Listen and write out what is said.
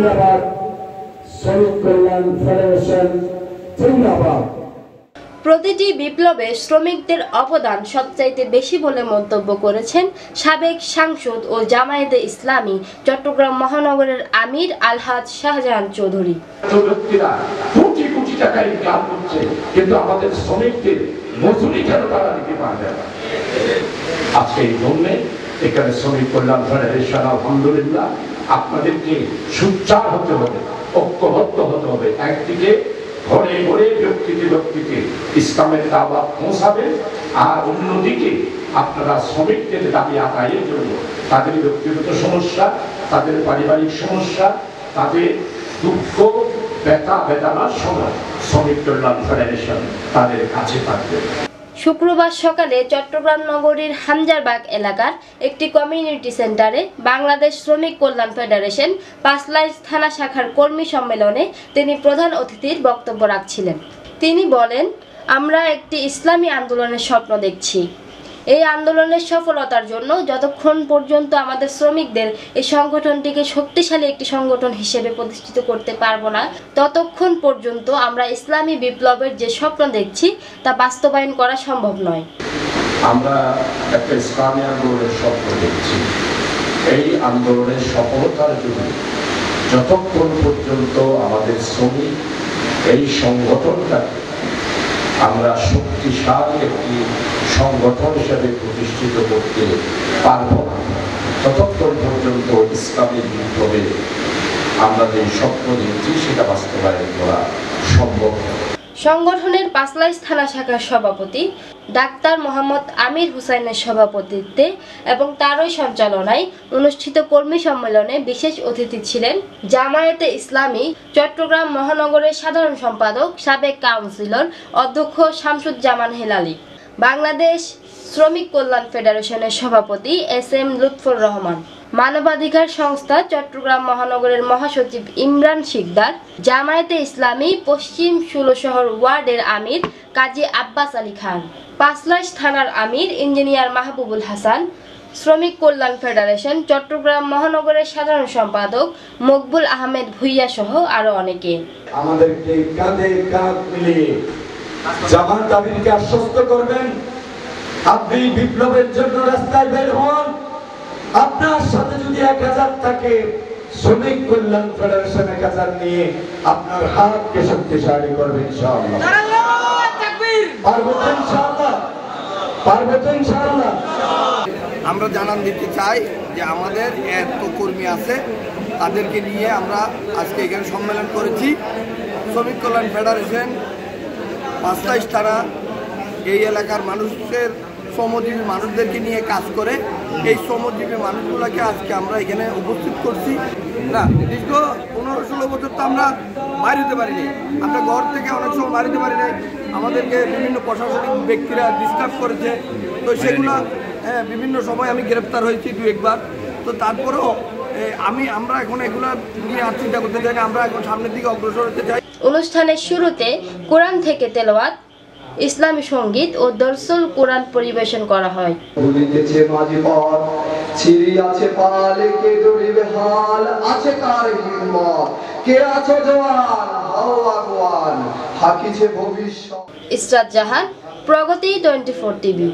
জিন্দাবাদ, শ্রমিক কল্যাণ ফেডারেশন জিন্দাবাদ। প্রতিটি বিপ্লবে শ্রমিকদের অবদান সবচাইতে বেশি বলে মন্তব্য করেছেন সাবেক সাংসদ ও জামায়াতে ইসলামী চট্টগ্রাম মহানগরের আমির আলহাজ শাহজাহান চৌধুরী। কোটি কোটি টাকা ইনকাম করছে, কিন্তু আমাদের শ্রমিকদের মজুরি কেন তারা দিতে পারবে না? আজকে এই জন্য এখানে শ্রমিক কল্যাণ ফেডারেশন আলহামদুলিল্লাহ আপনাদেরকে সোচ্চার হতে হবে, ঐক্যবদ্ধ হতে হবে। একদিকে ঘরে ঘরে ব্যক্তিতে ব্যক্তিতে ইসলামের দাওয়াত পৌঁছাবে, আর অন্যদিকে আপনারা শ্রমিকদের দাবি আদায়ের জন্য তাদের ব্যক্তিগত সমস্যা, তাদের পারিবারিক সমস্যা, তাদের দুঃখ ব্যথা বেদনার সময় শ্রমিক কল্যাণ ফেডারেশন তাদের কাছে থাকবে। শুক্রবার সকালে চট্টগ্রাম নগরীর হামজারবাগ এলাকার একটি কমিউনিটি সেন্টারে বাংলাদেশ শ্রমিক কল্যাণ ফেডারেশন পাঁচলাইশ থানা শাখার কর্মী সম্মেলনে তিনি প্রধান অতিথির বক্তব্য রাখছিলেন। তিনি বলেন, আমরা একটি ইসলামী আন্দোলনের স্বপ্ন দেখছি। এই আন্দোলনের সফলতার জন্য যতক্ষণ পর্যন্ত আমাদের শ্রমিকদের এই সংগঠনটিকে শক্তিশালী একটি সংগঠন হিসেবে প্রতিষ্ঠিত করতে পারবো না, ততক্ষণ পর্যন্ত আমরা ইসলামী বিপ্লবের যে স্বপ্ন দেখছি তা বাস্তবায়ন করা সম্ভব নয়। আমরা একটা ইসলামী আন্দোলনের স্বপ্ন দেখছি। এই আন্দোলনের সফলতার জন্য যতক্ষণ পর্যন্ত আমাদের শ্রমিক এই সংগঠনটাকে আমরা শক্তিশালী একটি সংগঠন হিসেবে প্রতিষ্ঠিত করতে পারব না, ততক্ষণ পর্যন্ত ইসলামী বিপ্লবে আমরা যে স্বপ্ন দেখছি সেটা বাস্তবায়ন করা সম্ভব। সংগঠনের পাঁচলাইশ থানা শাখার সভাপতি ডাক্তার মোহাম্মদ আমির হুসাইনের সভাপতিত্বে এবং তারই সঞ্চালনায় অনুষ্ঠিত কর্মী সম্মেলনে বিশেষ অতিথি ছিলেন জামায়াতে ইসলামী চট্টগ্রাম মহানগরের সাধারণ সম্পাদক সাবেক কাউন্সিলর অধ্যক্ষ শামসুজ্জামান হেলালি, বাংলাদেশ শ্রমিক কল্যাণ ফেডারেশনের সভাপতি এস.এম. লুৎফর রহমান, মানবাধিকার সংস্থা চট্টগ্রাম মহানগরের মহাসচিব ইমরান শিকদার, জামায়াতে ইসলামী পশ্চিম ষোলশহর ওয়ার্ডের আমির কাজী আব্বাস আলী খান, পাঁচলাইশ থানার আমির ইঞ্জিনিয়ার মাহবুবুল হাসান, শ্রমিক কল্যাণ ফেডারেশন চট্টগ্রাম মহানগরের সাধারণ সম্পাদক মকবুল আহমেদ ভুইয়া সহ আরো অনেকে। আমাদেরকে কাঁধে কাঁধ মিলিয়ে জামাত আমিরকে আশ্বস্ত করবেন, আপনি বিপ্লবের জন্য রাস্তায় বের হন। আপনার সাথে যদি 1000 থাকে, শ্রমিক কল্যাণ ফেডারেশন 1000 নিয়ে আপনার হাতকে শক্তিশালী করবে ইনশাআল্লাহ। পারবেন ইনশাআল্লাহ, পারবেন ইনশাআল্লাহ। আমরা জানান দিতে চাই যে আমাদের এত কর্মী আছে, তাদেরকে নিয়ে আমরা আজকে এখানে সম্মেলন করেছি। শ্রমিক কল্যাণ ফেডারেশন পাঁচলাইশ থানা এই এলাকার মানুষের শ্রমজীবী মানুষদেরকে নিয়ে কাজ করে। এই শ্রমজীবী মানুষগুলোকে আজকে আমরা এখানে উপস্থিত করছি। না, দীর্ঘ 15-16 বছর তো আমরা বাইরে হতে পারিনি, আমরা ঘর থেকে অনেক সময় বাইরে হতে পারি নাই, আমাদেরকে বিভিন্ন প্রশাসনিক ব্যক্তিরা ডিস্টার্ব করেছে। তো সেগুলো বিভিন্ন সময় আমি গ্রেপ্তার হয়েছি 2 একবার। তো তারপরেও আমরা এখন এগুলো নিয়ে আর চিন্তা করতে চাই না, আমরা এখন সামনের দিকে অগ্রসর হতে চাই। অনুষ্ঠানের শুরুতে কোরআন থেকে তেলাওয়াত, ইসলামী সঙ্গীত ও দরসুল কোরআন পরিবেশন করা হয়। বলিতেছে মাঝি পথ ছিড়ি আছে পালে, কে ধরিবে হাল আছে কার হিম্মত, কে আছো জওয়ান হও আগুয়ান, হাকিছে ভবিষ্যৎ। ইসরাত জাহান, প্রগতি 24 টিভি।